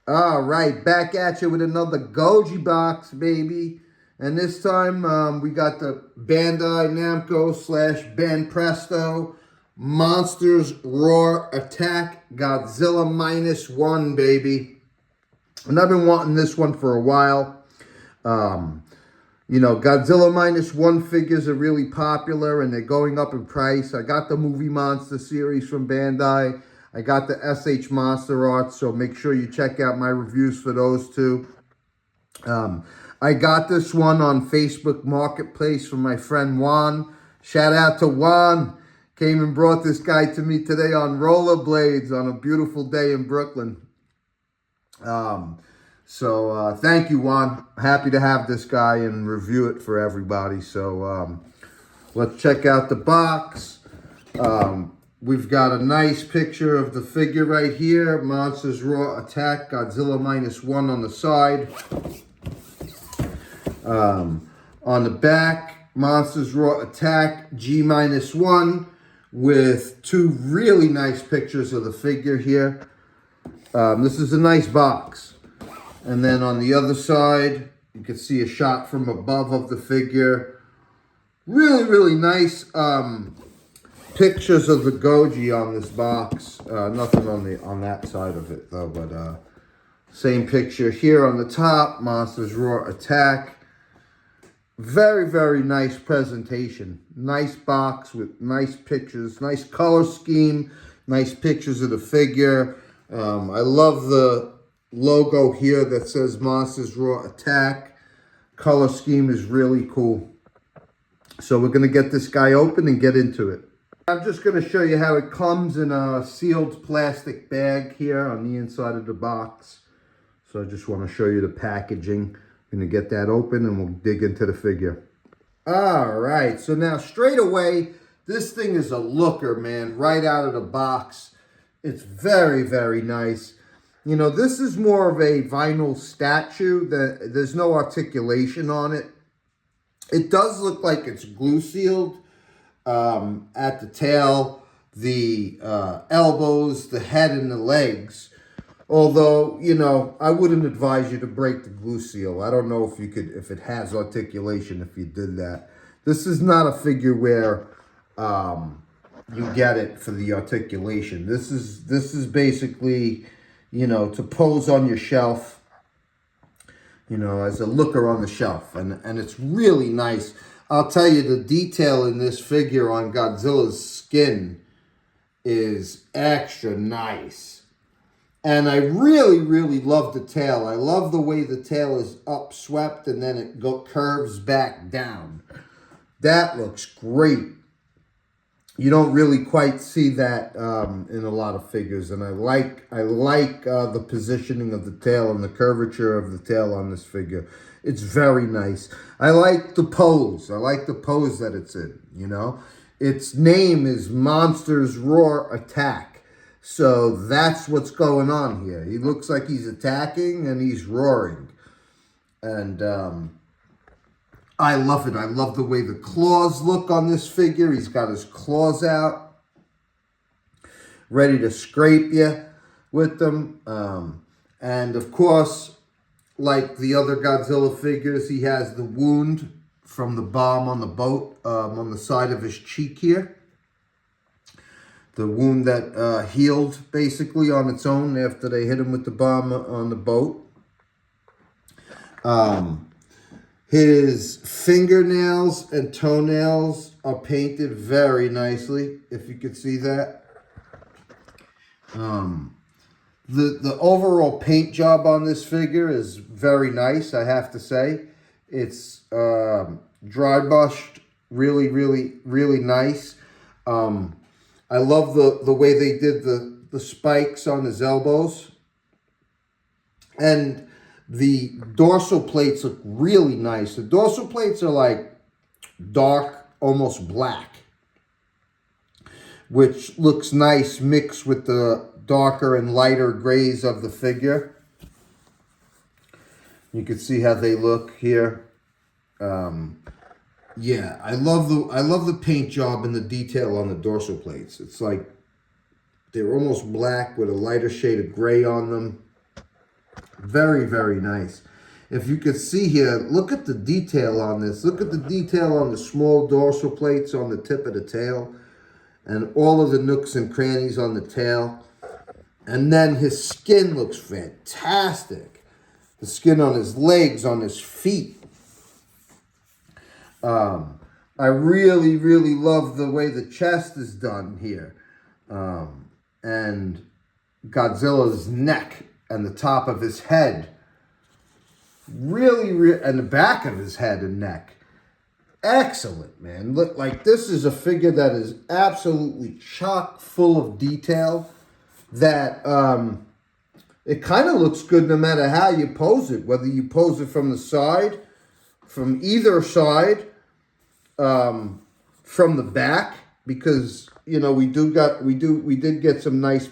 All right, back at you with another Goji box, baby. And this time we got the Bandai Namco slash Banpresto Monsters Roar Attack Godzilla -1, baby. And I've been wanting this one for a while. Godzilla -1 figures are really popular and they're going up in price. I got the Movie Monster series from Bandai. I got the SH Monster Art, so make sure you check out my reviews for those two. I got this one on Facebook Marketplace from my friend Juan. Shout out to Juan. Came and brought this guy to me today on rollerblades on a beautiful day in Brooklyn. Thank you, Juan. Happy to have this guy and review it for everybody. So let's check out the box. We've got a nice picture of the figure right here. Monsters Raw Attack, Godzilla -1 on the side. On the back, Monsters Raw Attack, G-1, with two really nice pictures of the figure here. This is a nice box. And then on the other side, you can see a shot from above of the figure. Really, really nice pictures of the Goji on this box. Nothing on that side of it though, but same picture here on the top. Monsters Roar Attack. Very, very nice presentation. Nice box with nice pictures, nice color scheme, nice pictures of the figure. I love the logo here that says Monsters Roar Attack. Color scheme is really cool. So we're going to get this guy open and get into it. I'm just going to show you how it comes in a sealed plastic bag here on the inside of the box. So I just want to show you the packaging. I'm going to get that open and we'll dig into the figure. All right, so now straight away, this thing is a looker, man, right out of the box. It's very, very nice. You know, this is more of a vinyl statue. There's no articulation on it. It does look like it's glue sealed. At the tail, the elbows, the head, and the legs. Although, you know, I wouldn't advise you to break the glue seal. I don't know if it has articulation if you did that. This is not a figure where you get it for the articulation. This is basically, you know, to pose on your shelf, you know, as a looker on the shelf. And it's really nice. I'll tell you, the detail in this figure on Godzilla's skin is extra nice. And I really, really love the tail. I love the way the tail is upswept and then it curves back down. That looks great. You don't really quite see that in a lot of figures. And I like the positioning of the tail and the curvature of the tail on this figure. It's very nice. I like the pose. I like the pose that it's in, you know. Its name is Monsters Roar Attack. So that's what's going on here. He looks like he's attacking and he's roaring. And I love it. I love the way the claws look on this figure. He's got his claws out, ready to scrape you with them. And of course, like the other Godzilla figures, he has the wound from the bomb on the boat on the side of his cheek here. The wound that healed basically on its own after they hit him with the bomb on the boat. His fingernails and toenails are painted very nicely, if you could see that. The overall paint job on this figure is very nice, I have to say. It's dry brushed, really, really, really nice. I love the way they did the spikes on his elbows. And the dorsal plates look really nice. The dorsal plates are like dark, almost black, which looks nice mixed with the darker and lighter grays of the figure. You can see how they look here. Yeah, I love the paint job and the detail on the dorsal plates. It's like they're almost black with a lighter shade of gray on them. Very, very nice. If you could see here, look at the detail on this. Look at the detail on the small dorsal plates on the tip of the tail. And all of the nooks and crannies on the tail. And then his skin looks fantastic. The skin on his legs, on his feet. I really, really love the way the chest is done here. And Godzilla's neck and the top of his head. Really, and the back of his head and neck. Excellent, man. Look, like, this is a figure that is absolutely chock full of detail that it kind of looks good no matter how you pose it, whether you pose it from the side, from either side, from the back, because you know we did get some nice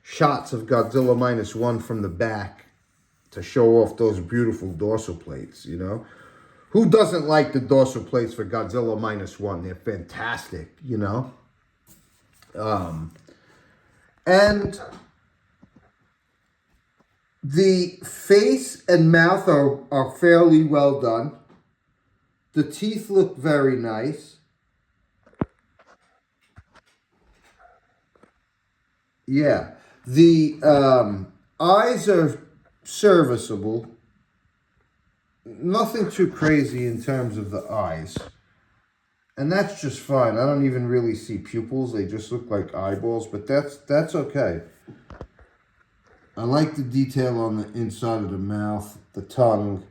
shots of Godzilla -1 from the back to show off those beautiful dorsal plates, you know. Who doesn't like the dorsal plates for Godzilla -1? They're fantastic, you know. And the face and mouth are fairly well done. The teeth look very nice. Yeah. The eyes are serviceable. Nothing too crazy in terms of the eyes. And that's just fine. I don't even really see pupils. They just look like eyeballs, but that's okay. I like the detail on the inside of the mouth, the tongue.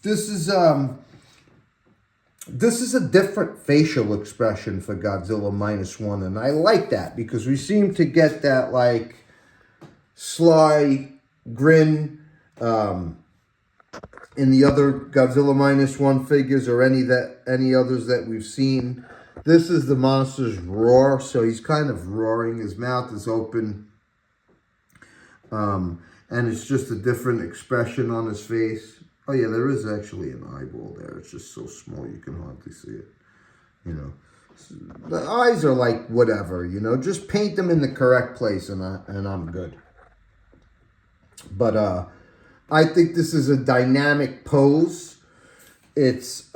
This is a different facial expression for Godzilla -1, and I like that because we seem to get that like sly grin in the other Godzilla -1 figures or any others that we've seen. This is the monster's roar, so he's kind of roaring. His mouth is open, and it's just a different expression on his face. Oh yeah, there is actually an eyeball there. It's just so small you can hardly see it. You know, the eyes are like whatever. You know, just paint them in the correct place, and I'm good. But I think this is a dynamic pose. It's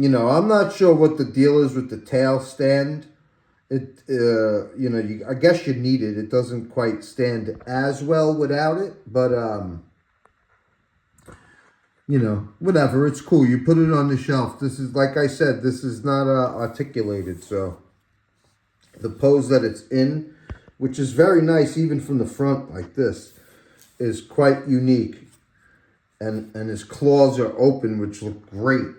you know, I'm not sure what the deal is with the tail stand. It you know, I guess you need it. It doesn't quite stand as well without it, but you know, whatever. It's cool. You put it on the shelf. This is, like I said, this is not articulated. So the pose that it's in, which is very nice, even from the front like this, is quite unique. And his claws are open, which look great.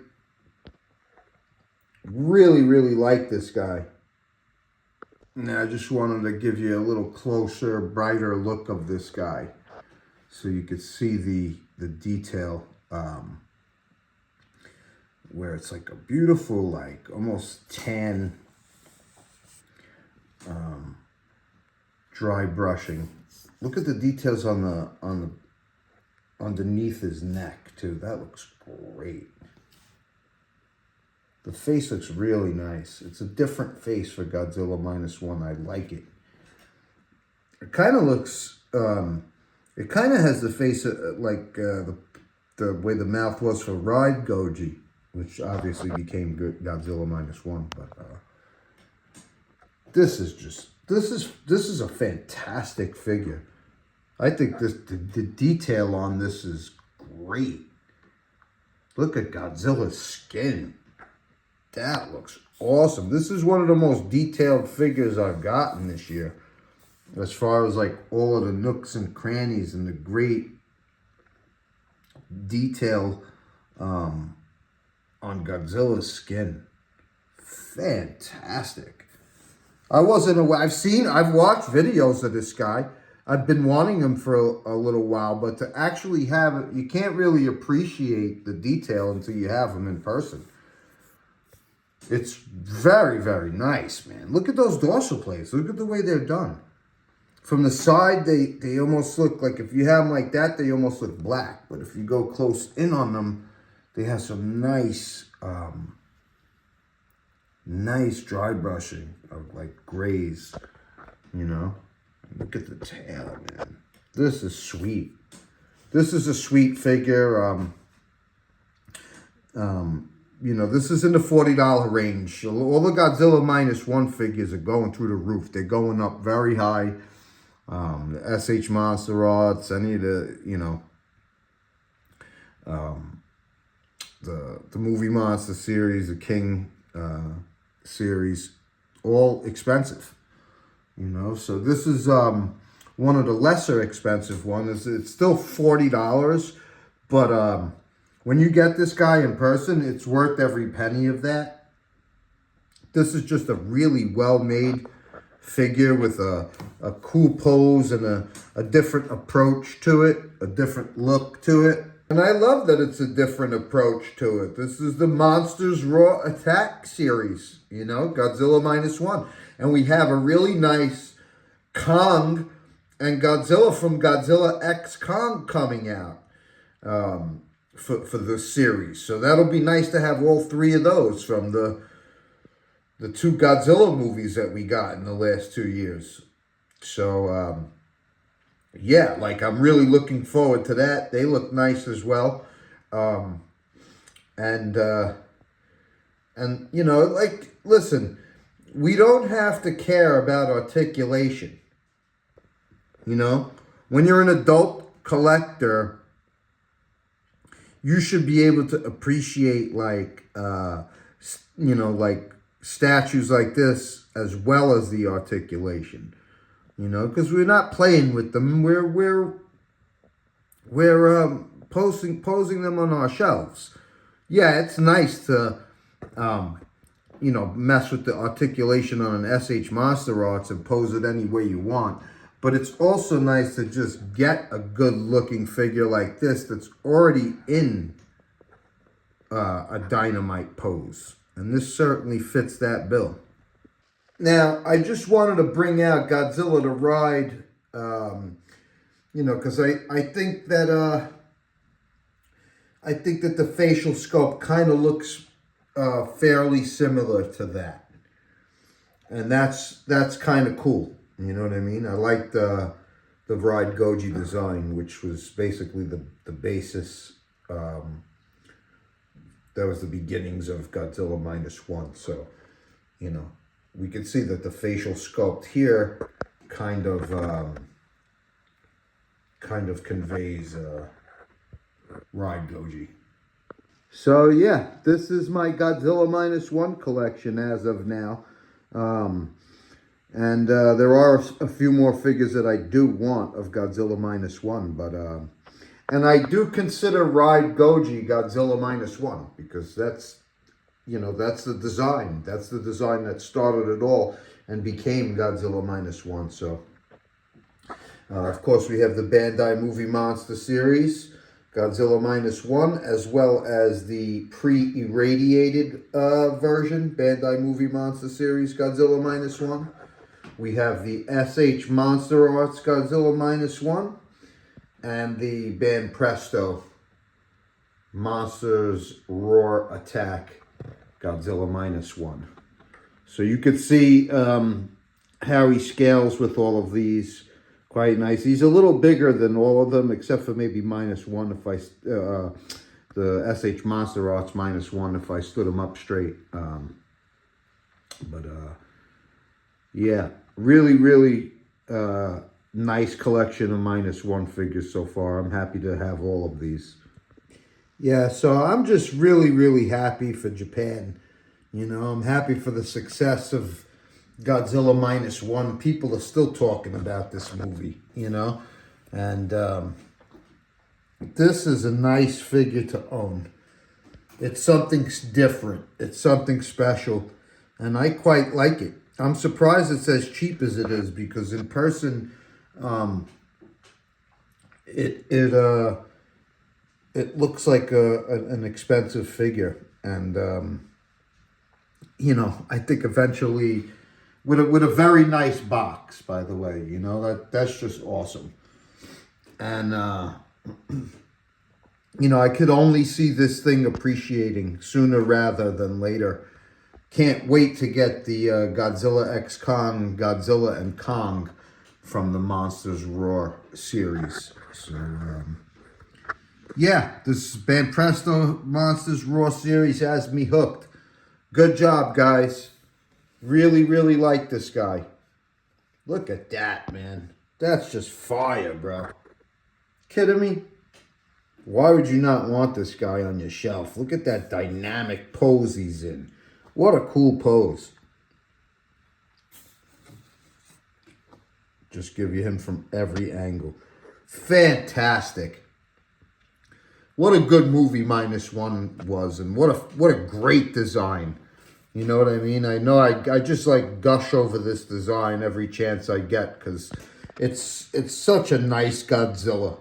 Really, really like this guy. Now, I just wanted to give you a little closer, brighter look of this guy, so you could see the detail. Where it's like a beautiful, like almost tan, dry brushing. Look at the details on the underneath his neck too. That looks great. The face looks really nice. It's a different face for Godzilla -1. I like it. It kind of looks. It kind of has the face like the way the mouth was for Ride Goji, which obviously became Godzilla -1. But this is a fantastic figure. I think the detail on this is great. Look at Godzilla's skin. That looks awesome. This is one of the most detailed figures I've gotten this year, as far as like all of the nooks and crannies and the great detail on Godzilla's skin. Fantastic. I wasn't aware. I've watched videos of this guy. I've been wanting him for a little while, but to actually have it, you can't really appreciate the detail until you have him in person. It's very, very nice, man. Look at those dorsal plates. Look at the way they're done. From the side, they almost look like, if you have them like that, they almost look black. But if you go close in on them, they have some nice, nice dry brushing of like grays. you know. Look at the tail, man. This is sweet. This is a sweet figure. You know, this is in the $40 range. All the Godzilla -1 figures are going through the roof. They're going up very high. The SH Monster Arts, any of the, you know, the Movie Monster series, the King series, all expensive. You know, so this is one of the lesser expensive ones. It's still $40, but when you get this guy in person, it's worth every penny of that. This is just a really well-made figure with a cool pose and a different approach to it, a different look to it. And I love that it's a different approach to it. This is the Monsters Raw Attack series, you know, Godzilla -1. And we have a really nice Kong and Godzilla from Godzilla X Kong coming out for this series. So that'll be nice to have all three of those from the two Godzilla movies that we got in the last 2 years. So, yeah, like I'm really looking forward to that. They look nice as well. And you know, like, listen, we don't have to care about articulation. You know, when you're an adult collector, you should be able to appreciate, like, you know, like statues like this as well as the articulation. You know, because we're not playing with them. We're posing them on our shelves. Yeah, it's nice to, you know, mess with the articulation on an SH Monster Arts and pose it any way you want. But it's also nice to just get a good-looking figure like this that's already in a dynamite pose. And this certainly fits that bill. Now, I just wanted to bring out Godzilla to Ride, you know, because I think that the facial sculpt kind of looks fairly similar to that, and that's kind of cool. You know what I mean? I like the Ride Goji design, which was basically the basis. That was the beginnings of Godzilla -1. So, you know, we can see that the facial sculpt here kind of conveys Ride Goji. So yeah, this is my Godzilla -1 collection as of now. And there are a few more figures that I do want of Godzilla -1, but and I do consider Ride Goji Godzilla -1 because that's, you know, that's the design. That's the design that started it all and became Godzilla -1. So, of course, we have the Bandai Movie Monster series, Godzilla -1, as well as the pre-irradiated version, Bandai Movie Monster series, Godzilla -1. We have the SH Monster Arts Godzilla -1 and the Banpresto Monsters Roar Attack Godzilla -1. So you could see how he scales with all of these. Quite nice. He's a little bigger than all of them, except for maybe -1 if I, the SH Monster Arts -1 if I stood him up straight. Yeah, really nice collection of -1 figures so far. I'm happy to have all of these. Yeah, so I'm just really happy for Japan. You know, I'm happy for the success of Godzilla -1. People are still talking about this movie, you know, and this is a nice figure to own. It's something different. It's something special, and I quite like it. I'm surprised it's as cheap as it is because in person, it looks like an expensive figure, and you know, I think eventually. With a very nice box, by the way, you know, that's just awesome. And, you know, I could only see this thing appreciating sooner rather than later. Can't wait to get the Godzilla X Kong, Godzilla and Kong from the Monsters Raw series. So, yeah, this Banpresto Monsters Raw series has me hooked. Good job, guys. Really, really like this guy. Look at that, man. That's just fire, bro. Kidding me? Why would you not want this guy on your shelf? Look at that dynamic pose he's in. What a cool pose. Just give you him from every angle. Fantastic. What a good movie -1 was, and what a great design. You know what I mean? I know I just like gush over this design every chance I get because it's such a nice Godzilla.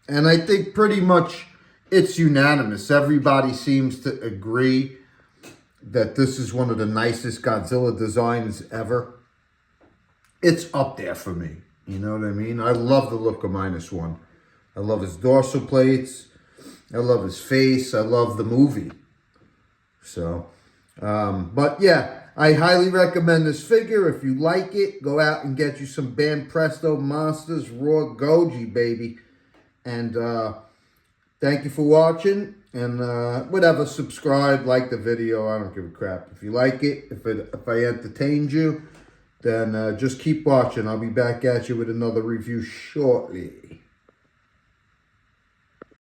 And I think pretty much it's unanimous. Everybody seems to agree that this is one of the nicest Godzilla designs ever. It's up there for me. You know what I mean? I love the look of -1. I love his dorsal plates. I love his face. I love the movie. So, but yeah, I highly recommend this figure. If you like it, go out and get you some Banpresto Monsters Raw Goji, baby. And thank you for watching. And whatever, subscribe, like the video. I don't give a crap. If you like it, if I entertained you, then just keep watching. I'll be back at you with another review shortly.